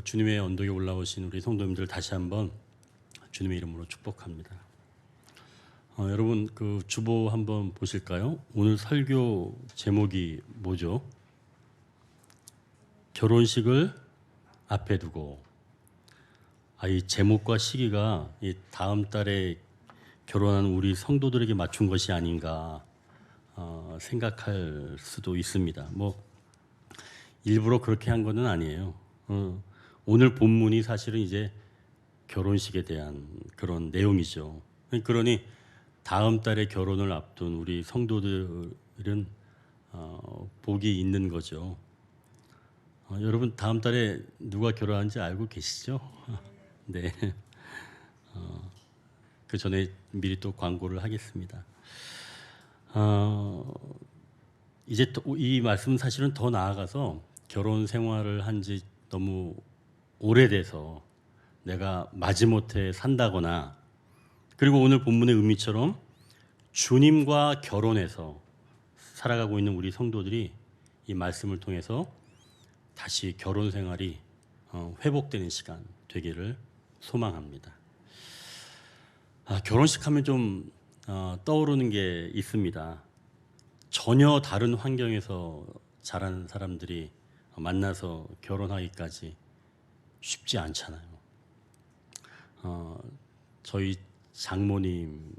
주님의 언덕에 올라오신 우리 성도님들 다시 한번 주님의 이름으로 축복합니다. 여러분 그 주보 한번 보실까요? 오늘 설교 제목이 뭐죠? 결혼식을 앞에 두고. 이 제목과 시기가 이 다음 달에 결혼하는 우리 성도들에게 맞춘 것이 아닌가 생각할 수도 있습니다. 뭐 일부러 그렇게 한 것은 아니에요. 오늘 본문이 사실은 이제 결혼식에 대한 그런 내용이죠. 그러니 다음 달에 결혼을 앞둔 우리 성도들은 복이 있는 거죠. 여러분 다음 달에 누가 결혼하는지 알고 계시죠? 네. 그 전에 미리 또 광고를 하겠습니다. 이제 이 말씀은 사실은 더 나아가서 결혼 생활을 한 지 너무 오래돼서 내가 마지못해 산다거나, 그리고 오늘 본문의 의미처럼 주님과 결혼해서 살아가고 있는 우리 성도들이 이 말씀을 통해서 다시 결혼 생활이 회복되는 시간 되기를 소망합니다. 결혼식 하면 좀 떠오르는 게 있습니다. 전혀 다른 환경에서 자란 사람들이 만나서 결혼하기까지 쉽지 않잖아요. 저희 장모님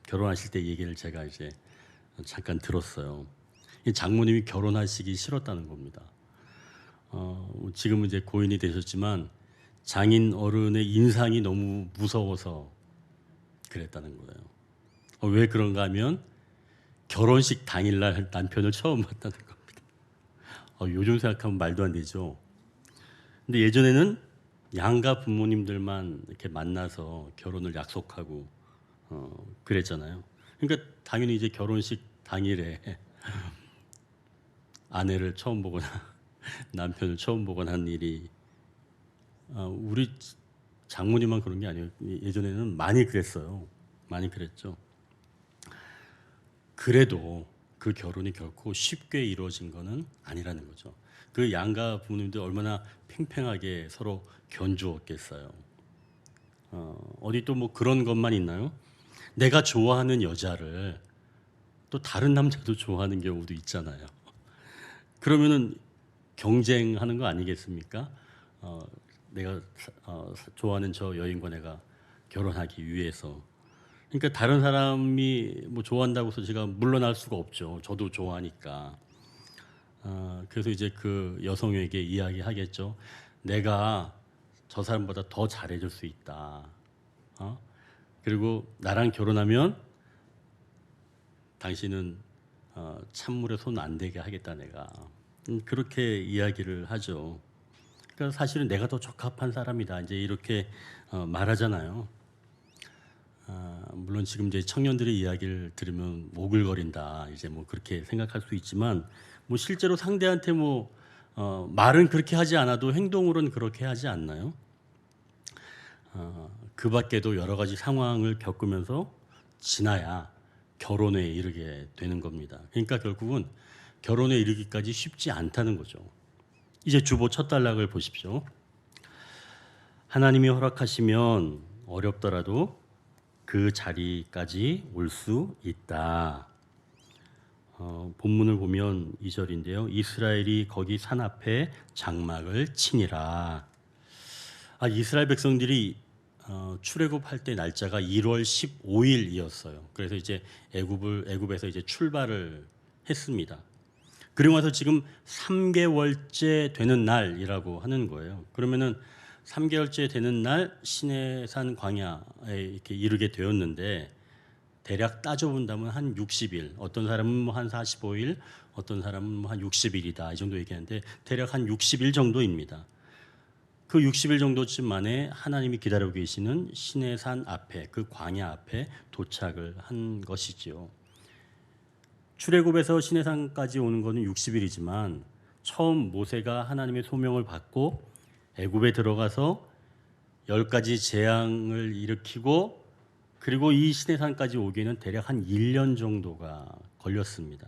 결혼하실 때 얘기를 제가 이제 잠깐 들었어요. 이 장모님이 결혼하시기 싫었다는 겁니다. 지금은 이제 고인이 되셨지만 장인 어른의 인상이 너무 무서워서 그랬다는 거예요. 왜 그런가 하면 결혼식 당일날 남편을 처음 봤다는 겁니다. 요즘 생각하면 말도 안 되죠. 근데 예전에는 양가 부모님들만 이렇게 만나서 결혼을 약속하고 그랬잖아요. 그러니까 당연히 이제 결혼식 당일에 아내를 처음 보거나 남편을 처음 보거나 한 일이 우리 장모님만 그런 게 아니에요. 예전에는 많이 그랬어요. 많이 그랬죠. 그래도 그 결혼이 결코 쉽게 이루어진 거는 아니라는 거죠. 그 양가 부모님들 얼마나 팽팽하게 서로 견주었겠어요. 어디 또 뭐 그런 것만 있나요? 내가 좋아하는 여자를 또 다른 남자도 좋아하는 경우도 있잖아요. 그러면은 경쟁하는 거 아니겠습니까? 내가 좋아하는 저 여인과 내가 결혼하기 위해서. 그러니까 다른 사람이 뭐 좋아한다고 해서 제가 물러날 수가 없죠. 저도 좋아하니까. 그래서 이제 그 여성에게 이야기하겠죠. 내가 저 사람보다 더 잘해줄 수 있다. 그리고 나랑 결혼하면 당신은 찬물에 손 안 대게 하겠다 내가. 그렇게 이야기를 하죠. 그러니까 사실은 내가 더 적합한 사람이다. 이제 이렇게 말하잖아요. 물론 지금 이제 청년들의 이야기를 들으면 오글거린다. 이제 뭐 그렇게 생각할 수 있지만 뭐 실제로 상대한테 뭐 말은 그렇게 하지 않아도 행동으로는 그렇게 하지 않나요? 그 밖에도 여러 가지 상황을 겪으면서 지나야 결혼에 이르게 되는 겁니다. 그러니까 결국은 결혼에 이르기까지 쉽지 않다는 거죠. 이제 주보 첫 단락을 보십시오. 하나님이 허락하시면 어렵더라도 그 자리까지 올 수 있다. 본문을 보면 2절인데요. 이스라엘이 거기 산 앞에 장막을 치니라. 이스라엘 백성들이 출애굽할 때 날짜가 1월 15일이었어요. 그래서 이제 애굽에서 이제 출발을 했습니다. 그리고 나서 지금 3개월째 되는 날이라고 하는 거예요. 그러면은 3개월째 되는 날 시내산 광야에 이렇게 이르게 되었는데 대략 따져본다면 한 60일, 어떤 사람은 뭐 한 45일, 어떤 사람은 뭐 한 60일이다 이 정도 얘기하는데 대략 한 60일 정도입니다. 그 60일 정도쯤 만에 하나님이 기다리고 계시는 시내산 앞에, 그 광야 앞에 도착을 한 것이지요. 출애굽에서 시내산까지 오는 것은 60일이지만 처음 모세가 하나님의 소명을 받고 애굽에 들어가서 10가지 재앙을 일으키고 그리고 이 시내산까지 오기에는 대략 한 1년 정도가 걸렸습니다.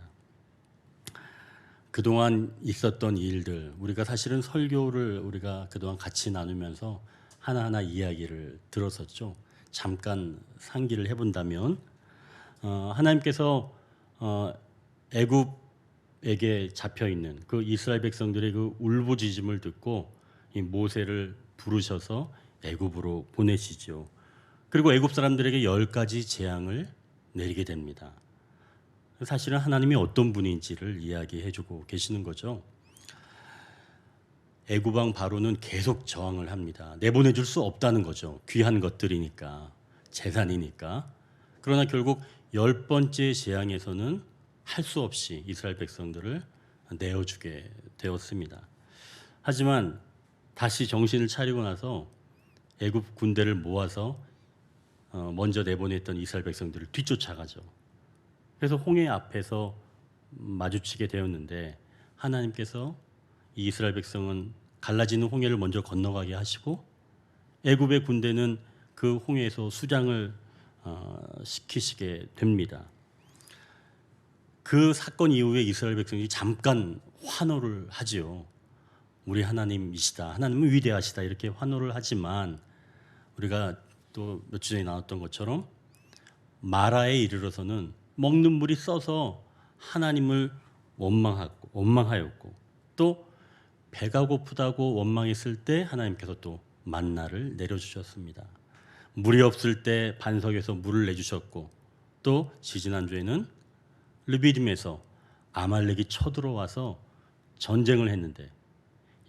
그동안 있었던 일들, 우리가 사실은 설교를 우리가 그동안 같이 나누면서 하나하나 이야기를 들었었죠. 잠깐 상기를 해본다면 하나님께서 애굽에게 잡혀 있는 그 이스라엘 백성들의 그 울부짖음을 듣고 이 모세를 부르셔서 애굽으로 보내시죠. 그리고 애굽 사람들에게 10가지 재앙을 내리게 됩니다. 사실은 하나님이 어떤 분인지를 이야기해주고 계시는 거죠. 애굽 왕 바로는 계속 저항을 합니다. 내보내줄 수 없다는 거죠. 귀한 것들이니까, 재산이니까. 그러나 결국 10번째 재앙에서는 할 수 없이 이스라엘 백성들을 내어주게 되었습니다. 하지만 다시 정신을 차리고 나서 애굽 군대를 모아서 먼저 내보냈던 이스라엘 백성들을 뒤쫓아가죠. 그래서 홍해 앞에서 마주치게 되었는데 하나님께서 이 이스라엘 백성은 갈라지는 홍해를 먼저 건너가게 하시고 애굽의 군대는 그 홍해에서 수장을 시키시게 됩니다. 그 사건 이후에 이스라엘 백성이 잠깐 환호를 하지요. 우리 하나님이시다. 하나님은 위대하시다. 이렇게 환호를 하지만 우리가 또 몇 주 전에 나왔던 것처럼 마라에 이르러서는 먹는 물이 써서 하나님을 원망하였고 또 배가 고프다고 원망했을 때 하나님께서 또 만나를 내려주셨습니다. 물이 없을 때 반석에서 물을 내주셨고 또 지지난주에는 르비딤에서 아말렉이 쳐들어와서 전쟁을 했는데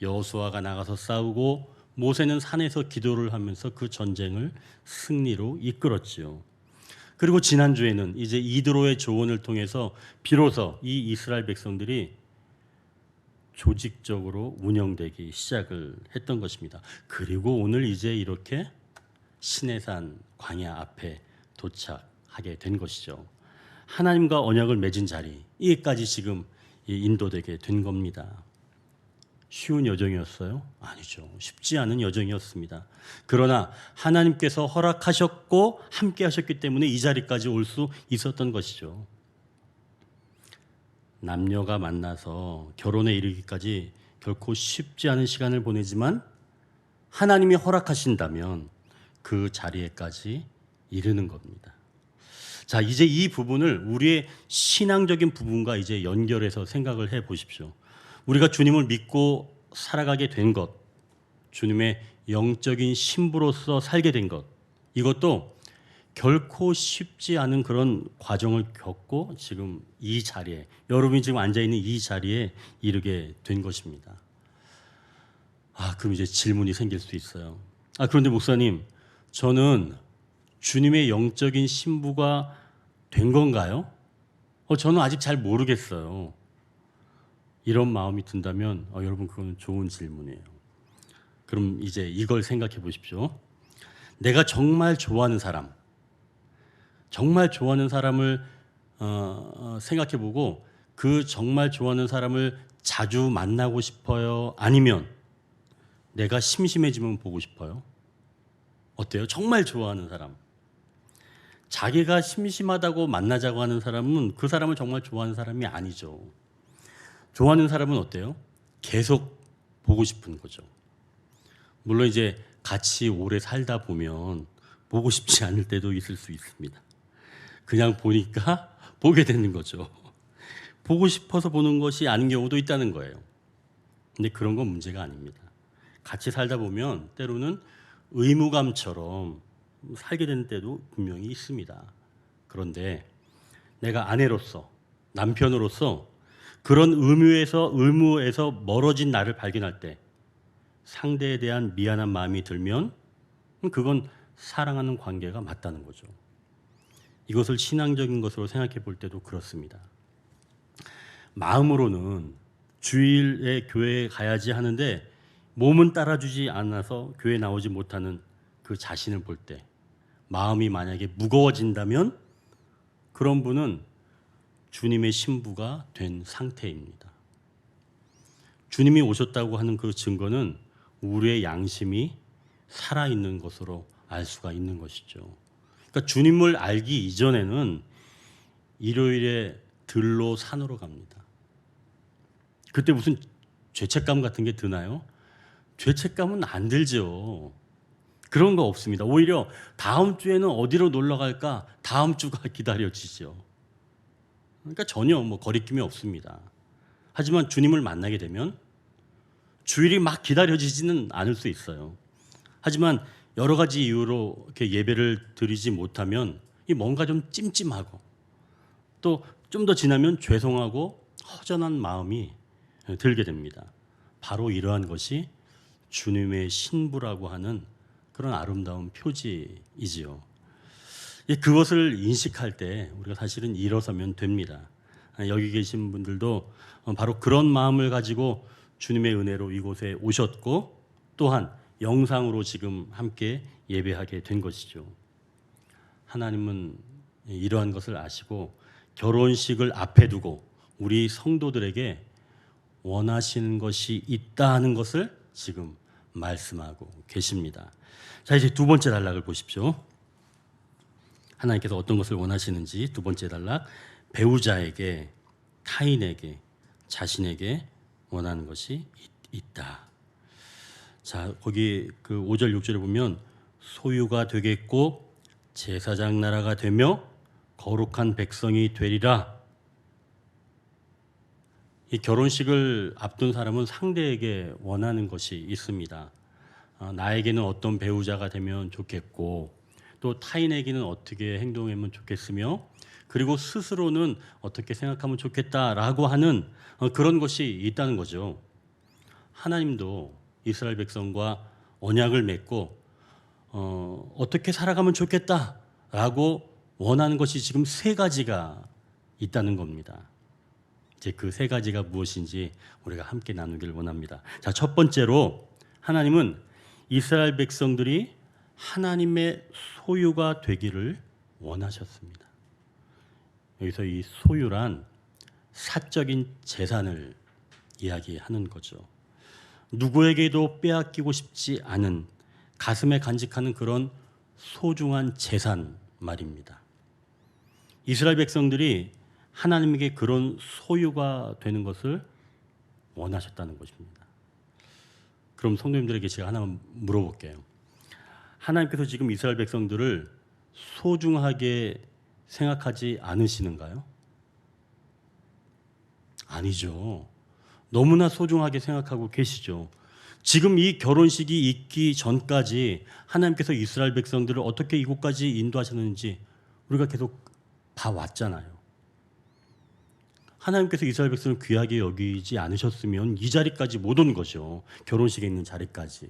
여호수아가 나가서 싸우고 모세는 산에서 기도를 하면서 그 전쟁을 승리로 이끌었지요. 그리고 지난주에는 이제 이드로의 조언을 통해서 비로소 이 이스라엘 백성들이 조직적으로 운영되기 시작을 했던 것입니다. 그리고 오늘 이제 이렇게 시내산 광야 앞에 도착하게 된 것이죠. 하나님과 언약을 맺은 자리, 이게까지 지금 인도되게 된 겁니다. 쉬운 여정이었어요? 아니죠. 쉽지 않은 여정이었습니다. 그러나 하나님께서 허락하셨고 함께 하셨기 때문에 이 자리까지 올 수 있었던 것이죠. 남녀가 만나서 결혼에 이르기까지 결코 쉽지 않은 시간을 보내지만 하나님이 허락하신다면 그 자리에까지 이르는 겁니다. 자, 이제 이 부분을 우리의 신앙적인 부분과 이제 연결해서 생각을 해 보십시오. 우리가 주님을 믿고 살아가게 된 것, 주님의 영적인 신부로서 살게 된 것, 이것도 결코 쉽지 않은 그런 과정을 겪고 지금 이 자리에, 여러분이 지금 앉아있는 이 자리에 이르게 된 것입니다. 그럼 이제 질문이 생길 수 있어요. 그런데 목사님, 저는 주님의 영적인 신부가 된 건가요? 저는 아직 잘 모르겠어요. 이런 마음이 든다면 여러분 그건 좋은 질문이에요. 그럼 이제 이걸 생각해 보십시오. 내가 정말 좋아하는 사람, 정말 좋아하는 사람을 생각해 보고 그 정말 좋아하는 사람을 자주 만나고 싶어요? 아니면 내가 심심해지면 보고 싶어요? 어때요? 정말 좋아하는 사람. 자기가 심심하다고 만나자고 하는 사람은 그 사람을 정말 좋아하는 사람이 아니죠. 좋아하는 사람은 어때요? 계속 보고 싶은 거죠. 물론 이제 같이 오래 살다 보면 보고 싶지 않을 때도 있을 수 있습니다. 그냥 보니까 보게 되는 거죠. 보고 싶어서 보는 것이 아닌 경우도 있다는 거예요. 근데 그런 건 문제가 아닙니다. 같이 살다 보면 때로는 의무감처럼 살게 되는 때도 분명히 있습니다. 그런데 내가 아내로서, 남편으로서 그런 의무에서 멀어진 나를 발견할 때 상대에 대한 미안한 마음이 들면 그건 사랑하는 관계가 맞다는 거죠. 이것을 신앙적인 것으로 생각해 볼 때도 그렇습니다. 마음으로는 주일에 교회에 가야지 하는데 몸은 따라주지 않아서 교회에 나오지 못하는 그 자신을 볼 때 마음이 만약에 무거워진다면 그런 분은 주님의 신부가 된 상태입니다. 주님이 오셨다고 하는 그 증거는 우리의 양심이 살아있는 것으로 알 수가 있는 것이죠. 그러니까 주님을 알기 이전에는 일요일에 들로 산으로 갑니다. 그때 무슨 죄책감 같은 게 드나요? 죄책감은 안 들죠. 그런 거 없습니다. 오히려 다음 주에는 어디로 놀러 갈까? 다음 주가 기다려지죠. 그러니까 전혀 뭐 거리낌이 없습니다. 하지만 주님을 만나게 되면 주일이 막 기다려지지는 않을 수 있어요. 하지만 여러 가지 이유로 이렇게 예배를 드리지 못하면 이 뭔가 좀 찜찜하고 또 좀 더 지나면 죄송하고 허전한 마음이 들게 됩니다. 바로 이러한 것이 주님의 신부라고 하는 그런 아름다운 표지이지요. 그것을 인식할 때 우리가 사실은 일어서면 됩니다. 여기 계신 분들도 바로 그런 마음을 가지고 주님의 은혜로 이곳에 오셨고 또한 영상으로 지금 함께 예배하게 된 것이죠. 하나님은 이러한 것을 아시고 결혼식을 앞에 두고 우리 성도들에게 원하시는 것이 있다 하는 것을 지금 말씀하고 계십니다. 자, 이제 두 번째 단락을 보십시오. 하나님께서 어떤 것을 원하시는지 두 번째 단락, 배우자에게, 타인에게, 자신에게 원하는 것이 있다. 자, 거기 그 5절 6절에 보면 소유가 되겠고 제사장 나라가 되며 거룩한 백성이 되리라. 이 결혼식을 앞둔 사람은 상대에게 원하는 것이 있습니다. 나에게는 어떤 배우자가 되면 좋겠고 또 타인에게는 어떻게 행동하면 좋겠으며 그리고 스스로는 어떻게 생각하면 좋겠다라고 하는 그런 것이 있다는 거죠. 하나님도 이스라엘 백성과 언약을 맺고 어떻게 살아가면 좋겠다라고 원하는 것이 지금 세 가지가 있다는 겁니다. 이제 그 세 가지가 무엇인지 우리가 함께 나누기를 원합니다. 자, 첫 번째로 하나님은 이스라엘 백성들이 하나님의 소유가 되기를 원하셨습니다. 여기서 이 소유란 사적인 재산을 이야기하는 거죠. 누구에게도 빼앗기고 싶지 않은 가슴에 간직하는 그런 소중한 재산 말입니다. 이스라엘 백성들이 하나님에게 그런 소유가 되는 것을 원하셨다는 것입니다. 그럼 성도님들에게 제가 하나만 물어볼게요. 하나님께서 지금 이스라엘 백성들을 소중하게 생각하지 않으시는가요? 아니죠. 너무나 소중하게 생각하고 계시죠. 지금 이 결혼식이 있기 전까지 하나님께서 이스라엘 백성들을 어떻게 이곳까지 인도하셨는지 우리가 계속 봐왔잖아요. 하나님께서 이스라엘 백성을 귀하게 여기지 않으셨으면 이 자리까지 못 온 거죠. 결혼식에 있는 자리까지.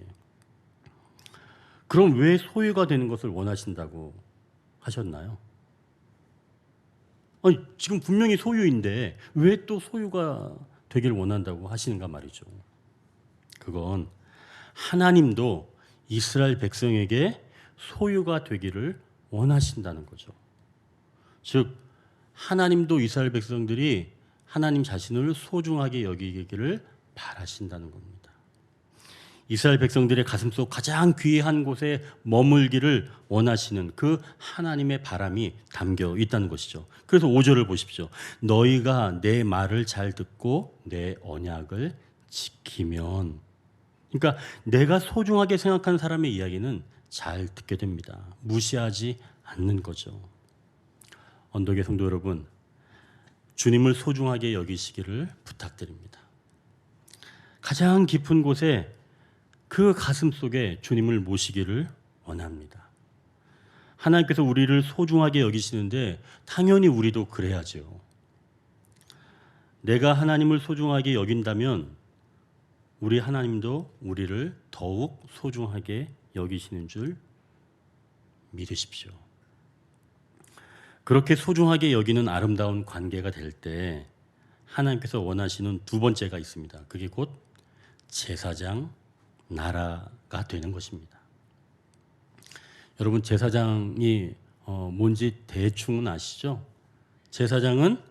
그럼 왜 소유가 되는 것을 원하신다고 하셨나요? 아니, 지금 분명히 소유인데 왜 또 소유가 되길 원한다고 하시는가 말이죠. 그건 하나님도 이스라엘 백성에게 소유가 되기를 원하신다는 거죠. 즉 하나님도 이스라엘 백성들이 하나님 자신을 소중하게 여기기를 바라신다는 겁니다. 이스라엘 백성들의 가슴속 가장 귀한 곳에 머물기를 원하시는 그 하나님의 바람이 담겨 있다는 것이죠. 그래서 5절을 보십시오. 너희가 내 말을 잘 듣고 내 언약을 지키면, 그러니까 내가 소중하게 생각하는 사람의 이야기는 잘 듣게 됩니다. 무시하지 않는 거죠. 언덕의 성도 여러분, 주님을 소중하게 여기시기를 부탁드립니다. 가장 깊은 곳에 그 가슴 속에 주님을 모시기를 원합니다. 하나님께서 우리를 소중하게 여기시는데 당연히 우리도 그래야죠. 내가 하나님을 소중하게 여긴다면 우리 하나님도 우리를 더욱 소중하게 여기시는 줄 믿으십시오. 그렇게 소중하게 여기는 아름다운 관계가 될 때 하나님께서 원하시는 두 번째가 있습니다. 그게 곧 제사장 나라가 되는 것입니다. 여러분, 제사장이 뭔지 대충은 아시죠? 제사장은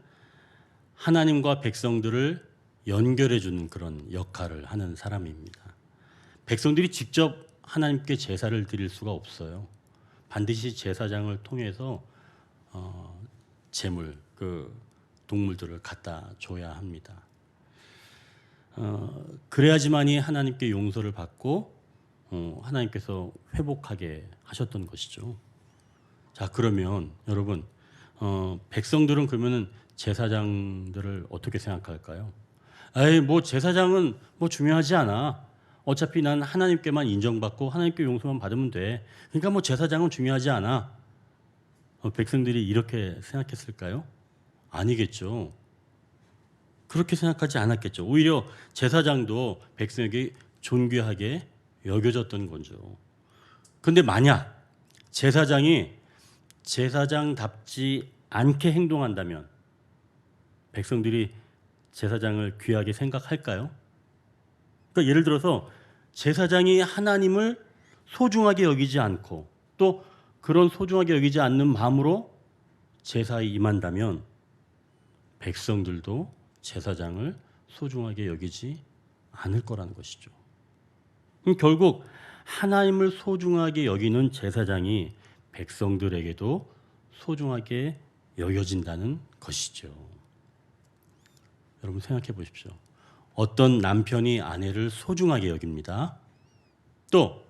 하나님과 백성들을 연결해 주는 그런 역할을 하는 사람입니다. 백성들이 직접 하나님께 제사를 드릴 수가 없어요. 반드시 제사장을 통해서 제물, 그 동물들을 갖다 줘야 합니다. 그래야지만이 하나님께 용서를 받고 하나님께서 회복하게 하셨던 것이죠. 자, 그러면 여러분, 백성들은 그러면은 제사장들을 어떻게 생각할까요? 에이, 뭐 제사장은 뭐 중요하지 않아. 어차피 난 하나님께만 인정받고 하나님께 용서만 받으면 돼. 그러니까 뭐 제사장은 중요하지 않아. 백성들이 이렇게 생각했을까요? 아니겠죠. 그렇게 생각하지 않았겠죠. 오히려 제사장도 백성에게 존귀하게 여겨졌던 거죠. 근데 만약 제사장이 제사장답지 않게 행동한다면 백성들이 제사장을 귀하게 생각할까요? 그러니까 예를 들어서 제사장이 하나님을 소중하게 여기지 않고 또 그런 소중하게 여기지 않는 마음으로 제사에 임한다면 백성들도 제사장을 소중하게 여기지 않을 거라는 것이죠. 결국 하나님을 소중하게 여기는 제사장이 백성들에게도 소중하게 여겨진다는 것이죠. 여러분 생각해 보십시오. 어떤 남편이 아내를 소중하게 여깁니다. 또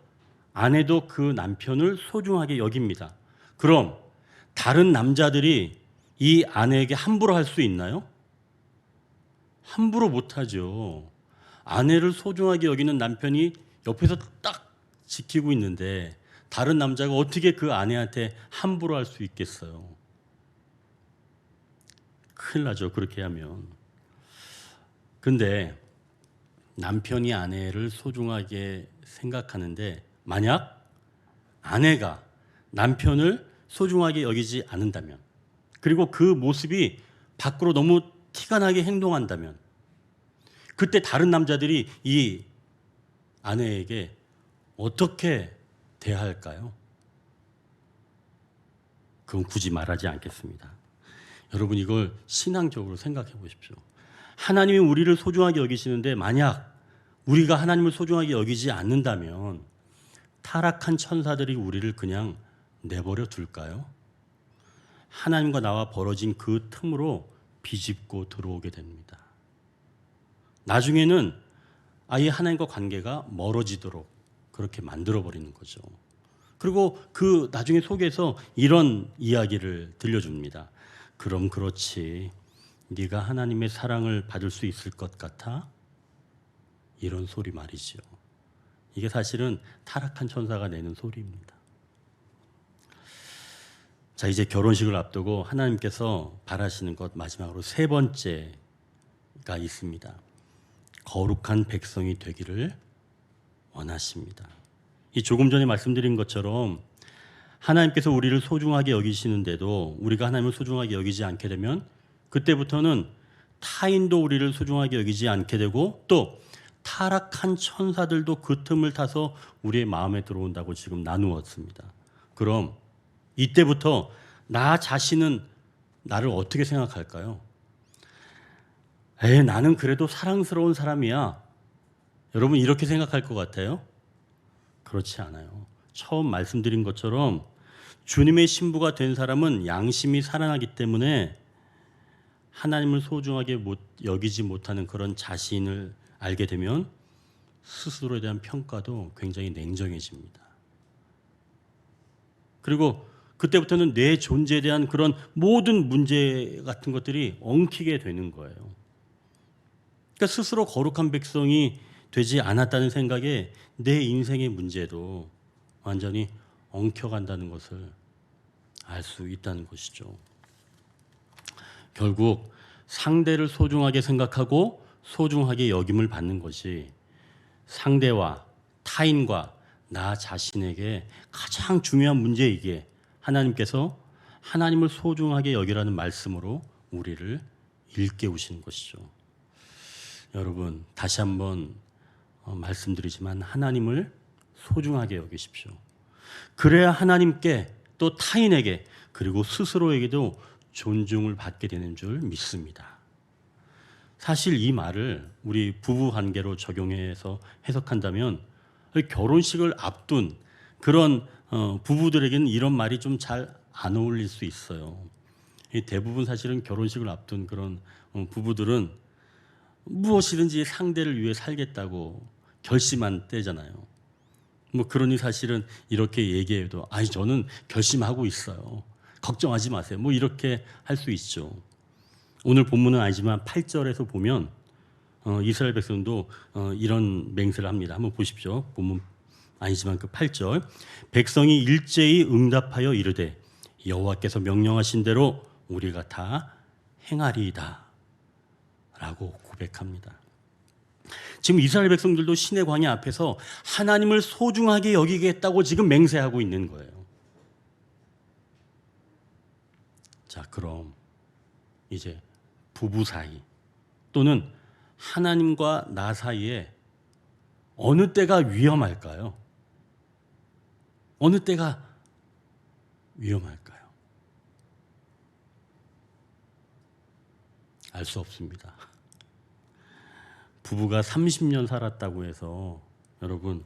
아내도 그 남편을 소중하게 여깁니다. 그럼 다른 남자들이 이 아내에게 함부로 할 수 있나요? 함부로 못하죠. 아내를 소중하게 여기는 남편이 옆에서 딱 지키고 있는데 다른 남자가 어떻게 그 아내한테 함부로 할 수 있겠어요? 큰일 나죠. 그렇게 하면. 근데 남편이 아내를 소중하게 생각하는데 만약 아내가 남편을 소중하게 여기지 않는다면 그리고 그 모습이 밖으로 너무 티가 나게 행동한다면 그때 다른 남자들이 이 아내에게 어떻게 대할까요? 그건 굳이 말하지 않겠습니다. 여러분 이걸 신앙적으로 생각해 보십시오. 하나님이 우리를 소중하게 여기시는데 만약 우리가 하나님을 소중하게 여기지 않는다면 타락한 천사들이 우리를 그냥 내버려 둘까요? 하나님과 나와 벌어진 그 틈으로 비집고 들어오게 됩니다. 나중에는 아예 하나님과 관계가 멀어지도록 그렇게 만들어버리는 거죠. 그리고 그 나중에 속에서 이런 이야기를 들려줍니다. 그럼 그렇지. 네가 하나님의 사랑을 받을 수 있을 것 같아? 이런 소리 말이죠. 이게 사실은 타락한 천사가 내는 소리입니다. 자, 이제 결혼식을 앞두고 하나님께서 바라시는 것 마지막으로 세 번째가 있습니다. 거룩한 백성이 되기를 원하십니다. 이 조금 전에 말씀드린 것처럼 하나님께서 우리를 소중하게 여기시는데도 우리가 하나님을 소중하게 여기지 않게 되면 그때부터는 타인도 우리를 소중하게 여기지 않게 되고 또 타락한 천사들도 그 틈을 타서 우리의 마음에 들어온다고 지금 나누었습니다. 그럼 이때부터 나 자신은 나를 어떻게 생각할까요? 나는 그래도 사랑스러운 사람이야. 여러분 이렇게 생각할 것 같아요? 그렇지 않아요. 처음 말씀드린 것처럼 주님의 신부가 된 사람은 양심이 살아나기 때문에 하나님을 소중하게 여기지 못하는 그런 자신을 알게 되면 스스로에 대한 평가도 굉장히 냉정해집니다. 그리고 그때부터는 내 존재에 대한 그런 모든 문제 같은 것들이 엉키게 되는 거예요. 그러니까 스스로 거룩한 백성이 되지 않았다는 생각에 내 인생의 문제도 완전히 엉켜간다는 것을 알 수 있다는 것이죠. 결국 상대를 소중하게 생각하고 소중하게 여김을 받는 것이 상대와 타인과 나 자신에게 가장 중요한 문제이기에 하나님께서 하나님을 소중하게 여기라는 말씀으로 우리를 일깨우시는 것이죠. 여러분 다시 한번 말씀드리지만 하나님을 소중하게 여기십시오. 그래야 하나님께 또 타인에게 그리고 스스로에게도 존중을 받게 되는 줄 믿습니다. 사실 이 말을 우리 부부 관계로 적용해서 해석한다면 결혼식을 앞둔 그런 부부들에게는 이런 말이 좀 잘 안 어울릴 수 있어요. 대부분 사실은 결혼식을 앞둔 그런 부부들은 무엇이든지 상대를 위해 살겠다고 결심한 때잖아요. 뭐 그러니 사실은 이렇게 얘기해도 아니 저는 결심하고 있어요. 걱정하지 마세요. 뭐 이렇게 할 수 있죠. 오늘 본문은 아니지만 8절에서 보면 이스라엘 백성도 이런 맹세를 합니다. 한번 보십시오. 본문 아니지만 그 8절 백성이 일제히 응답하여 이르되 여호와께서 명령하신 대로 우리가 다 행하리이다 라고 고백합니다. 지금 이스라엘 백성들도 신의 광야 앞에서 하나님을 소중하게 여기겠다고 지금 맹세하고 있는 거예요. 자, 그럼 이제 부부 사이 또는 하나님과 나 사이에 어느 때가 위험할까요? 어느 때가 위험할까요? 알 수 없습니다. 부부가 30년 살았다고 해서 여러분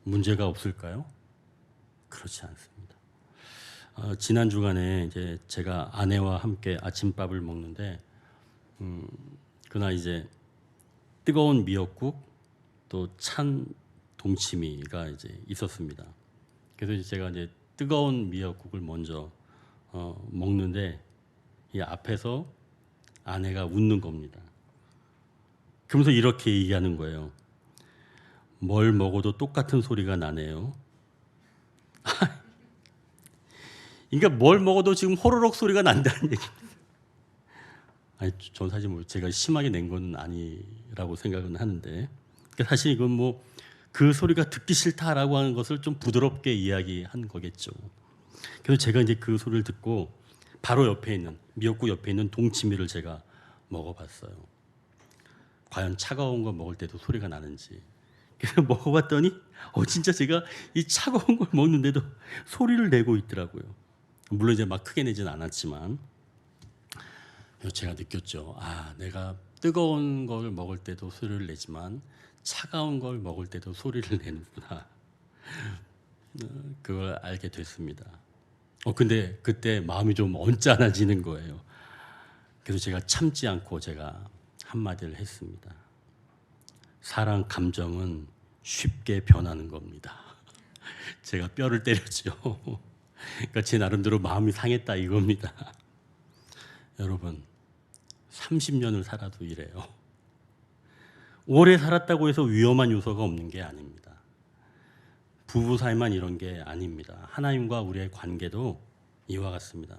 문제가 없을까요? 그렇지 않습니다. 지난 주간에 이제 제가 아내와 함께 아침밥을 먹는데 그날 이제 뜨거운 미역국 또 찬 동치미가 이제 있었습니다. 그래서 이제 제가 이제 뜨거운 미역국을 먼저 먹는데 이 앞에서 아내가 웃는 겁니다. 그러면서 이렇게 얘기하는 거예요. 뭘 먹어도 똑같은 소리가 나네요. 그러니까 뭘 먹어도 지금 호로록 소리가 난다는 얘기입니다. 아니, 전 사실 뭐 제가 심하게 낸 건 아니라고 생각은 하는데, 그러니까 사실 이건 뭐 그 소리가 듣기 싫다라고 하는 것을 좀 부드럽게 이야기한 거겠죠. 그래서 제가 이제 그 소리를 듣고 바로 옆에 있는 미역국 옆에 있는 동치미를 제가 먹어봤어요. 과연 차가운 거 먹을 때도 소리가 나는지. 그래서 먹어봤더니 진짜 제가 이 차가운 걸 먹는데도 소리를 내고 있더라고요. 물론 이제 막 크게 내진 않았지만 제가 느꼈죠. 내가 뜨거운 걸 먹을 때도 소리를 내지만 차가운 걸 먹을 때도 소리를 내는구나. 그걸 알게 됐습니다. 근데 그때 마음이 좀 언짢아지는 거예요. 그래서 제가 참지 않고 제가 한마디를 했습니다. 사랑 감정은 쉽게 변하는 겁니다. 제가 뼈를 때렸죠. 그러니까 제 나름대로 마음이 상했다 이겁니다. 여러분 30년을 살아도 이래요. 오래 살았다고 해서 위험한 요소가 없는 게 아닙니다. 부부 사이만 이런 게 아닙니다. 하나님과 우리의 관계도 이와 같습니다.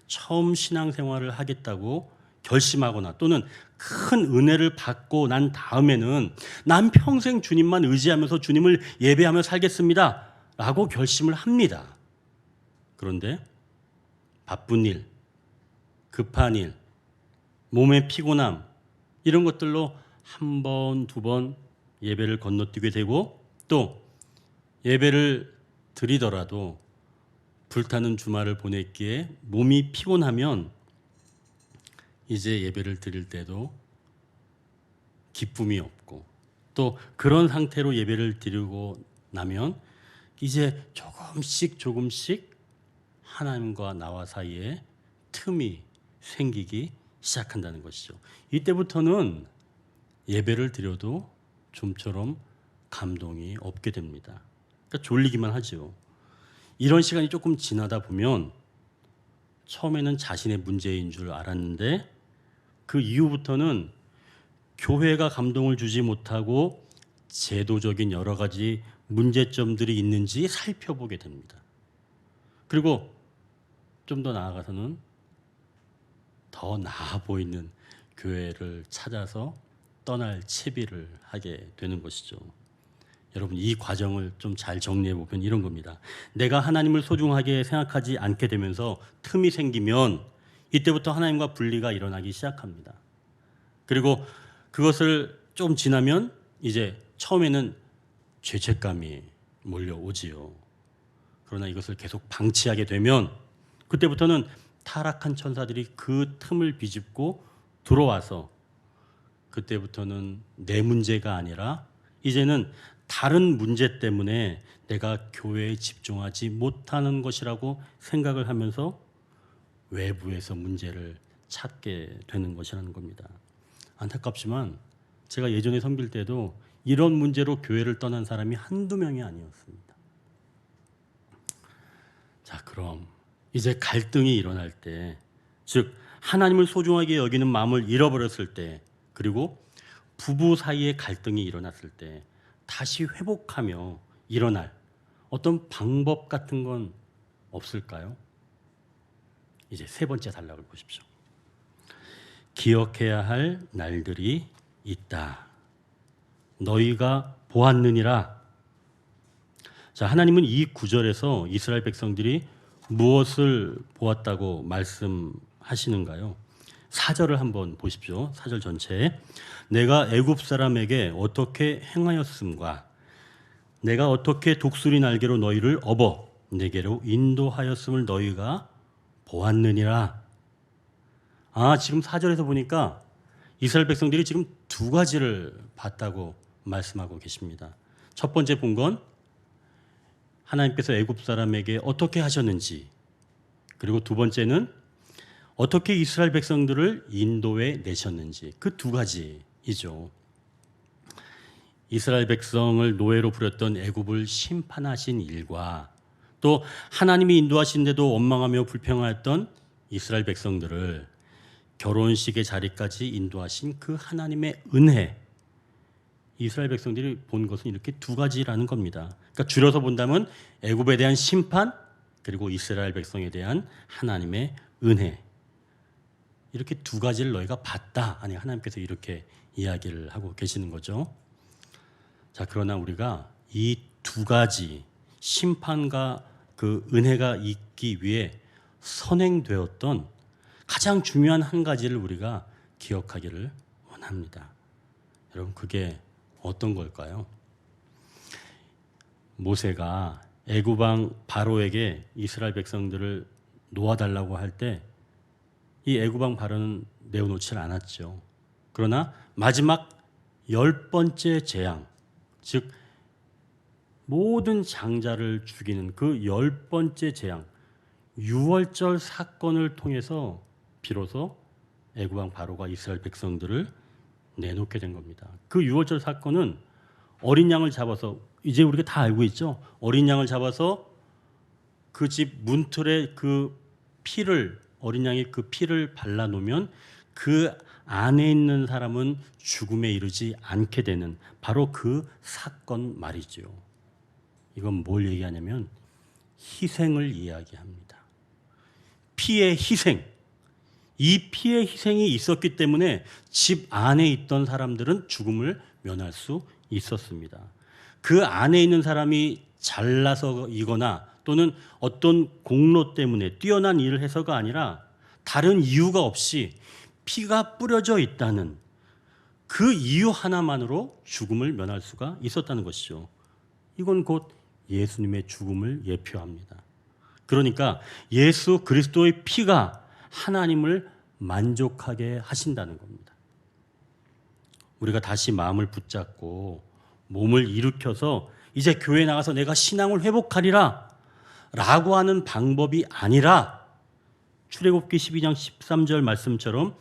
처음 신앙생활을 하겠다고 결심하거나 또는 큰 은혜를 받고 난 다음에는 난 평생 주님만 의지하면서 주님을 예배하며 살겠습니다 라고 결심을 합니다. 그런데 바쁜 일, 급한 일, 몸의 피곤함 이런 것들로 한 번, 두 번 예배를 건너뛰게 되고 또 예배를 드리더라도 불타는 주말을 보냈기에 몸이 피곤하면 이제 예배를 드릴 때도 기쁨이 없고 또 그런 상태로 예배를 드리고 나면 이제 조금씩 하나님과 나와 사이에 틈이 생기기 시작한다는 것이죠. 이때부터는 예배를 드려도 좀처럼 감동이 없게 됩니다. 그러니까 졸리기만 하죠. 이런 시간이 조금 지나다 보면 처음에는 자신의 문제인 줄 알았는데 그 이후부터는 교회가 감동을 주지 못하고 제도적인 여러 가지 문제점들이 있는지 살펴보게 됩니다. 그리고 좀 더 나아가서는 더 나아 보이는 교회를 찾아서 떠날 채비를 하게 되는 것이죠. 여러분 이 과정을 좀 잘 정리해 보면 이런 겁니다. 내가 하나님을 소중하게 생각하지 않게 되면서 틈이 생기면 이때부터 하나님과 분리가 일어나기 시작합니다. 그리고 그것을 좀 지나면 이제 처음에는 죄책감이 몰려오지요. 그러나 이것을 계속 방치하게 되면 그때부터는 타락한 천사들이 그 틈을 비집고 들어와서 그때부터는 내 문제가 아니라 이제는 다른 문제 때문에 내가 교회에 집중하지 못하는 것이라고 생각을 하면서 외부에서 문제를 찾게 되는 것이라는 겁니다. 안타깝지만 제가 예전에 섬길 때도 이런 문제로 교회를 떠난 사람이 한두 명이 아니었습니다. 자, 그럼 이제 갈등이 일어날 때, 즉 하나님을 소중하게 여기는 마음을 잃어버렸을 때, 그리고 부부 사이에 갈등이 일어났을 때 다시 회복하며 일어날 어떤 방법 같은 건 없을까요? 이제 세 번째 단락을 보십시오. 기억해야 할 날들이 있다. 너희가 보았느니라. 자, 하나님은 이 구절에서 이스라엘 백성들이 무엇을 보았다고 말씀하시는가요? 4절을 한번 보십시오. 4절 전체에 내가 애굽 사람에게 어떻게 행하였음과 내가 어떻게 독수리 날개로 너희를 업어 내게로 인도하였음을 너희가 보았느니라. 아, 지금 4절에서 보니까 이스라엘 백성들이 지금 두 가지를 봤다고 말씀하고 계십니다. 첫 번째 본 건 하나님께서 애굽 사람에게 어떻게 하셨는지, 그리고 두 번째는 어떻게 이스라엘 백성들을 인도해 내셨는지, 그 두 가지이죠. 이스라엘 백성을 노예로 부렸던 애굽을 심판하신 일과 또 하나님이 인도하신데도 원망하며 불평하였던 이스라엘 백성들을 결혼식의 자리까지 인도하신 그 하나님의 은혜, 이스라엘 백성들이 본 것은 이렇게 두 가지라는 겁니다. 그러니까 줄여서 본다면 애굽에 대한 심판, 그리고 이스라엘 백성에 대한 하나님의 은혜, 이렇게 두 가지를 너희가 봤다. 아니, 하나님께서 이렇게 이야기를 하고 계시는 거죠. 자, 그러나 우리가 이 두 가지 심판과 그 은혜가 있기 위해 선행되었던 가장 중요한 한 가지를 우리가 기억하기를 원합니다. 여러분, 그게 어떤 걸까요? 모세가 애굽 왕 바로에게 이스라엘 백성들을 놓아달라고 할 때 이 애굽 왕 바로는 내어놓지 않았죠. 그러나 마지막 10번째 재앙, 즉 모든 장자를 죽이는 그 10번째 재앙, 유월절 사건을 통해서 비로소 애굽 왕 바로가 이스라엘 백성들을 내놓게 된 겁니다. 그 유월절 사건은 어린 양을 잡아서, 이제 우리가 다 알고 있죠. 어린 양을 잡아서 그 집 문틀에 그 피를, 어린 양의 그 피를 발라놓으면 그 안에 있는 사람은 죽음에 이르지 않게 되는 바로 그 사건 말이죠. 이건 뭘 얘기하냐면 희생을 이야기합니다. 피의 희생. 이 피의 희생이 있었기 때문에 집 안에 있던 사람들은 죽음을 면할 수 있었습니다. 그 안에 있는 사람이 잘나서이거나 또는 어떤 공로 때문에 뛰어난 일을 해서가 아니라 다른 이유가 없이 피가 뿌려져 있다는 그 이유 하나만으로 죽음을 면할 수가 있었다는 것이죠. 이건 곧 예수님의 죽음을 예표합니다. 그러니까 예수 그리스도의 피가 하나님을 만족하게 하신다는 겁니다. 우리가 다시 마음을 붙잡고 몸을 일으켜서 이제 교회에 나가서 내가 신앙을 회복하리라 라고 하는 방법이 아니라 출애굽기 12장 13절 말씀처럼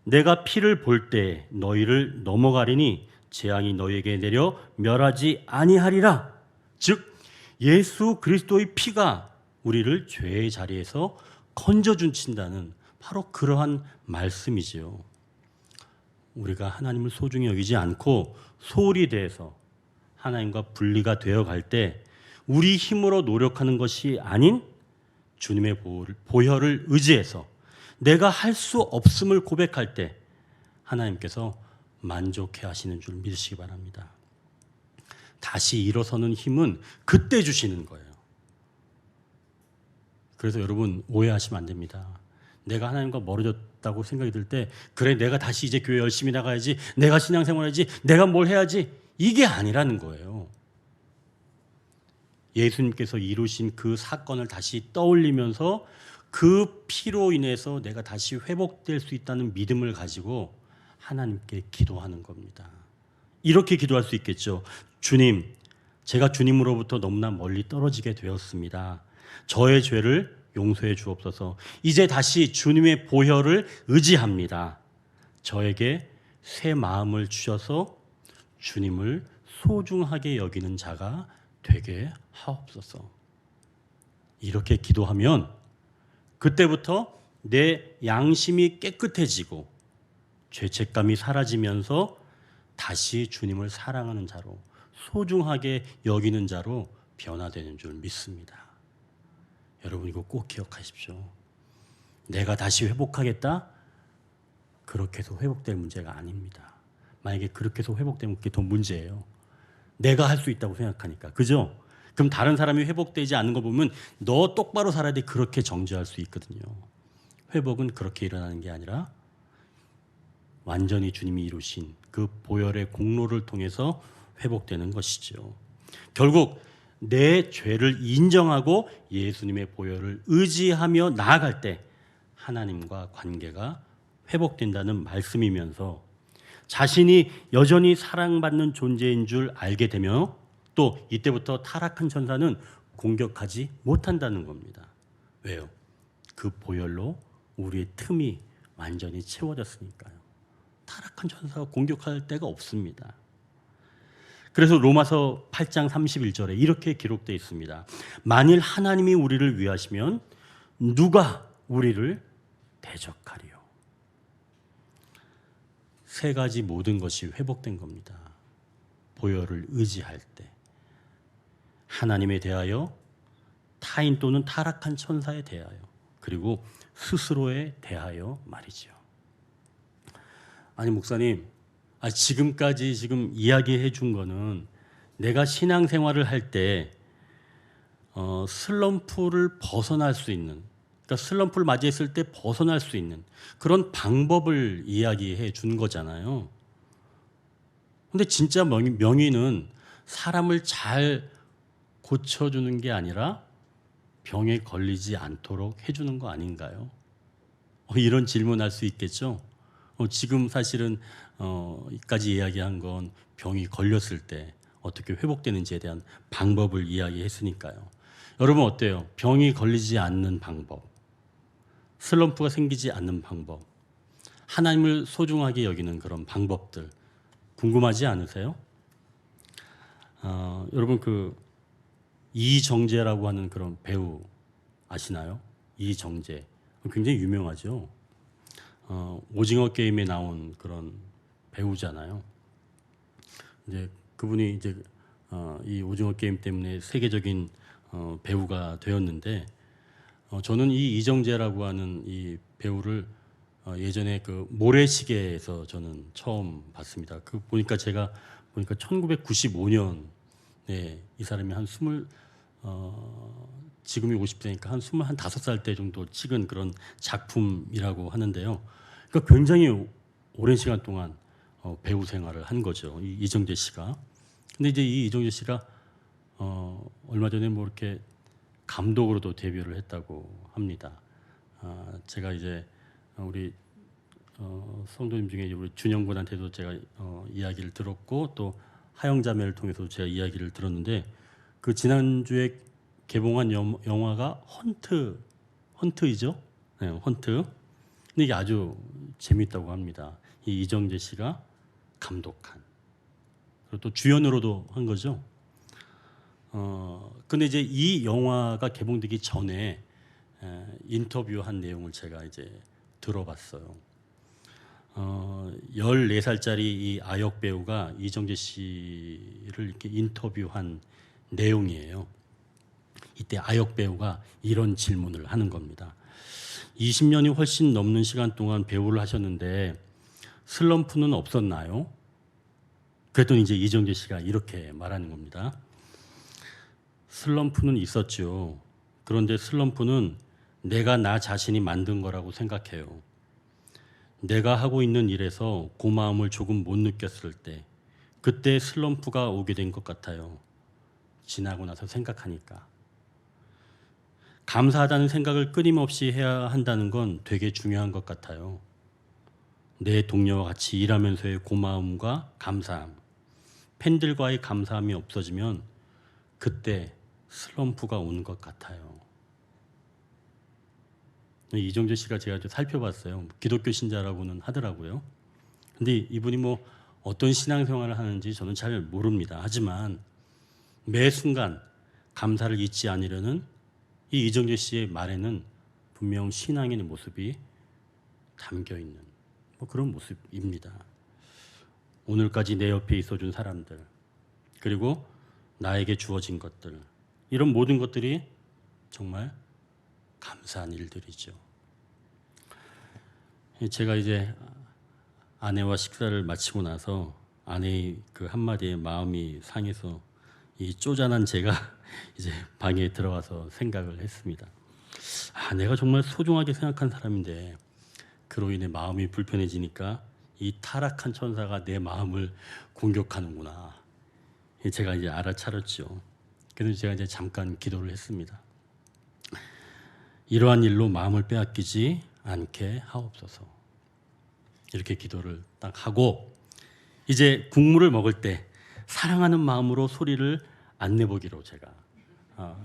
내가 피를 볼 때 너희를 넘어가리니 재앙이 너희에게 내려 멸하지 아니하리라. 즉 예수 그리스도의 피가 우리를 죄의 자리에서 건져준친다는 바로 그러한 말씀이지요. 우리가 하나님을 소중히 여기지 않고 소홀히 대해서 하나님과 분리가 되어갈 때 우리 힘으로 노력하는 것이 아닌 주님의 보혈을 의지해서 내가 할 수 없음을 고백할 때 하나님께서 만족해 하시는 줄 믿으시기 바랍니다. 다시 일어서는 힘은 그때 주시는 거예요. 그래서 여러분 오해하시면 안 됩니다. 내가 하나님과 멀어졌다고 생각이 들 때 그래 내가 다시 이제 교회 열심히 나가야지, 내가 신앙생활해야지, 내가 뭘 해야지, 이게 아니라는 거예요. 예수님께서 이루신 그 사건을 다시 떠올리면서 그 피로 인해서 내가 다시 회복될 수 있다는 믿음을 가지고 하나님께 기도하는 겁니다. 이렇게 기도할 수 있겠죠. 주님, 제가 주님으로부터 너무나 멀리 떨어지게 되었습니다. 저의 죄를 용서해 주옵소서. 이제 다시 주님의 보혈을 의지합니다. 저에게 새 마음을 주셔서 주님을 소중하게 여기는 자가 되게 하옵소서. 이렇게 기도하면 그때부터 내 양심이 깨끗해지고 죄책감이 사라지면서 다시 주님을 사랑하는 자로, 소중하게 여기는 자로 변화되는 줄 믿습니다. 여러분 이거 꼭 기억하십시오. 내가 다시 회복하겠다? 그렇게 해서 회복될 문제가 아닙니다. 만약에 그렇게 해서 회복되면 그게 더 문제예요. 내가 할 수 있다고 생각하니까. 그죠? 그럼 다른 사람이 회복되지 않는 거 보면 너 똑바로 살아야 돼. 그렇게 정죄할 수 있거든요. 회복은 그렇게 일어나는 게 아니라 완전히 주님이 이루신 그 보혈의 공로를 통해서 회복되는 것이죠. 결국 내 죄를 인정하고 예수님의 보혈을 의지하며 나아갈 때 하나님과 관계가 회복된다는 말씀이면서 자신이 여전히 사랑받는 존재인 줄 알게 되며 또 이때부터 타락한 천사는 공격하지 못한다는 겁니다. 왜요? 그 보혈로 우리의 틈이 완전히 채워졌으니까요. 타락한 천사가 공격할 데가 없습니다. 그래서 로마서 8장 31절에 이렇게 기록되어 있습니다. 만일 하나님이 우리를 위하시면 누가 우리를 대적하리요? 세 가지 모든 것이 회복된 겁니다. 보혈을 의지할 때, 하나님에 대하여, 타인 또는 타락한 천사에 대하여, 그리고 스스로에 대하여 말이죠. 아니 목사님, 지금까지 지금 이야기해 준 거는 내가 신앙생활을 할 때 슬럼프를 벗어날 수 있는, 그러니까 슬럼프를 맞이했을 때 벗어날 수 있는 그런 방법을 이야기해 준 거잖아요. 근데 진짜 명의는 사람을 잘 고쳐주는 게 아니라 병에 걸리지 않도록 해주는 거 아닌가요? 이런 질문할 수 있겠죠. 지금 사실은 이까지 이야기한 건 병이 걸렸을 때 어떻게 회복되는지에 대한 방법을 이야기했으니까요. 여러분 어때요? 병이 걸리지 않는 방법, 슬럼프가 생기지 않는 방법, 하나님을 소중하게 여기는 그런 방법들 궁금하지 않으세요? 여러분 그 이정재라고 하는 그런 배우 아시나요? 이정재 굉장히 유명하죠. 오징어 게임에 나온 그런 배우잖아요. 이제 그분이 이제 이 오징어 게임 때문에 세계적인 배우가 되었는데 저는 이 이정재라고 하는 이 배우를 예전에 그 모래시계에서 저는 처음 봤습니다. 그 보니까 제가 보니까 1995년에 이 사람이 한 지금이 50세니까 한 25살 때 정도 찍은 그런 작품이라고 하는데요. 그러니까 굉장히 오랜 시간 동안 배우 생활을 한 거죠. 이정재 씨가. 근데 이제 이 이정재 씨가 얼마 전에 뭐 이렇게 감독으로도 데뷔를 했다고 합니다. 제가 이제 우리 성도님 중에 우리 준영군한테도 제가 이야기를 들었고 또 하영자매를 통해서 제가 이야기를 들었는데 그 지난주에 개봉한 영화가 헌트이죠. 네, 헌트. 근데 이게 아주 재밌다고 합니다. 이 이정재 씨가 감독한. 그리고 또 주연으로도 한 거죠. 근데 이제 이 영화가 개봉되기 전에 인터뷰한 내용을 제가 이제 들어봤어요. 14살짜리 이 아역 배우가 이정재 씨를 이렇게 인터뷰한 내용이에요. 이때 아역 배우가 이런 질문을 하는 겁니다. 20년이 훨씬 넘는 시간 동안 배우를 하셨는데 슬럼프는 없었나요? 그랬더니 이제 이정재 씨가 이렇게 말하는 겁니다. 슬럼프는 있었죠. 그런데 슬럼프는 내가 나 자신이 만든 거라고 생각해요. 내가 하고 있는 일에서 고마움을 조금 못 느꼈을 때 그때 슬럼프가 오게 된 것 같아요. 지나고 나서 생각하니까. 감사하다는 생각을 끊임없이 해야 한다는 건 되게 중요한 것 같아요. 내 동료와 같이 일하면서의 고마움과 감사함, 팬들과의 감사함이 없어지면 그때 슬럼프가 오는 것 같아요. 이정재 씨가 제가 좀 살펴봤어요. 기독교 신자라고는 하더라고요. 근데 이분이 뭐 어떤 신앙생활을 하는지 저는 잘 모릅니다. 하지만 매 순간 감사를 잊지 않으려는 이 이정재 씨의 말에는 분명 신앙의 모습이 담겨 있는 뭐 그런 모습입니다. 오늘까지 내 옆에 있어준 사람들, 그리고 나에게 주어진 것들, 이런 모든 것들이 정말 감사한 일들이죠. 제가 이제 아내와 식사를 마치고 나서 아내의 그 한마디에 마음이 상해서 이 쪼잔한 제가 이제 방에 들어가서 생각을 했습니다. 내가 정말 소중하게 생각한 사람인데 그로 인해 마음이 불편해지니까 이 타락한 천사가 내 마음을 공격하는구나. 제가 이제 알아차렸죠. 그래서 제가 이제 잠깐 기도를 했습니다. 이러한 일로 마음을 빼앗기지 않게 하옵소서. 이렇게 기도를 딱 하고 이제 국물을 먹을 때 사랑하는 마음으로 소리를 안 내보기로 제가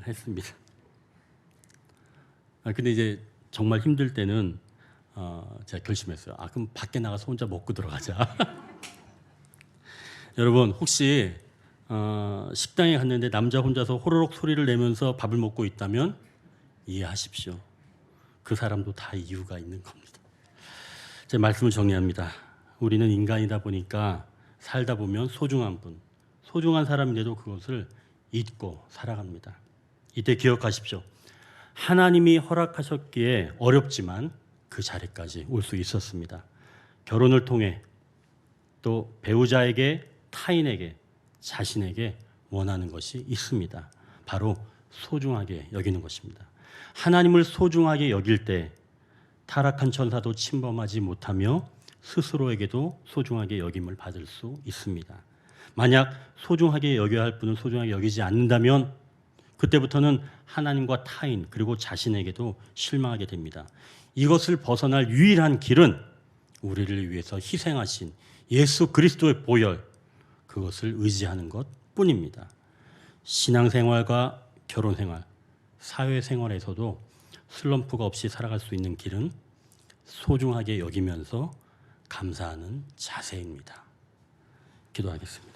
했습니다. 근데 이제 정말 힘들 때는 제가 결심했어요. 그럼 밖에 나가서 혼자 먹고 들어가자. 여러분 혹시 식당에 갔는데 남자 혼자서 호로록 소리를 내면서 밥을 먹고 있다면 이해하십시오. 그 사람도 다 이유가 있는 겁니다. 제 말씀을 정리합니다. 우리는 인간이다 보니까 살다 보면 소중한 분, 소중한 사람인데도 그것을 잊고 살아갑니다. 이때 기억하십시오. 하나님이 허락하셨기에 어렵지만 그 자리까지 올 수 있었습니다. 결혼을 통해 또 배우자에게, 타인에게, 자신에게 원하는 것이 있습니다. 바로 소중하게 여기는 것입니다. 하나님을 소중하게 여길 때 타락한 천사도 침범하지 못하며 스스로에게도 소중하게 여김을 받을 수 있습니다. 만약 소중하게 여겨야 할 분을 소중하게 여기지 않는다면 그때부터는 하나님과 타인 그리고 자신에게도 실망하게 됩니다. 이것을 벗어날 유일한 길은 우리를 위해서 희생하신 예수 그리스도의 보혈, 그것을 의지하는 것뿐입니다. 신앙생활과 결혼생활, 사회생활에서도 슬럼프가 없이 살아갈 수 있는 길은 소중하게 여기면서 감사하는 자세입니다. 기도하겠습니다.